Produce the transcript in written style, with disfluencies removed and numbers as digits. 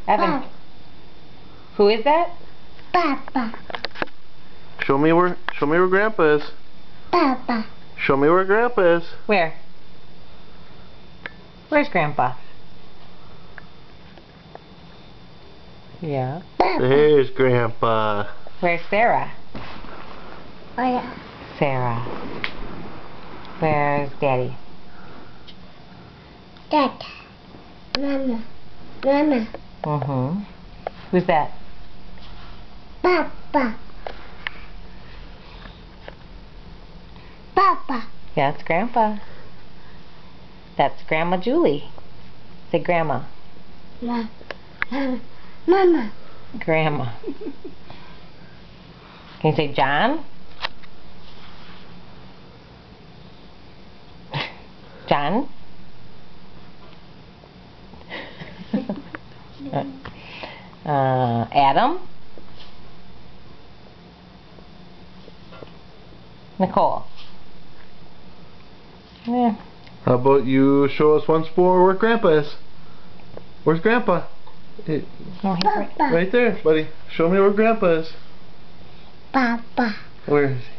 Evan. Who is that? Papa. Show me where Grandpa is. Papa. Show me where Grandpa is. Where? Where's Grandpa? Yeah. Papa. There's Grandpa. Where's Sarah? Oh yeah. Sarah. Where's Daddy? Dad. Mama. Mama. Mm-hmm. Who's that? Papa. Papa. Yeah, it's Grandpa. That's Grandma Julie. Say Grandma. Mama. Grandma. Can you say John? John? Adam? Nicole? Yeah. How about you show us once more where Grandpa is? Where's Grandpa? Hey, No, he's right. Papa. right there, buddy. Show me where Grandpa is. Papa. Where is he?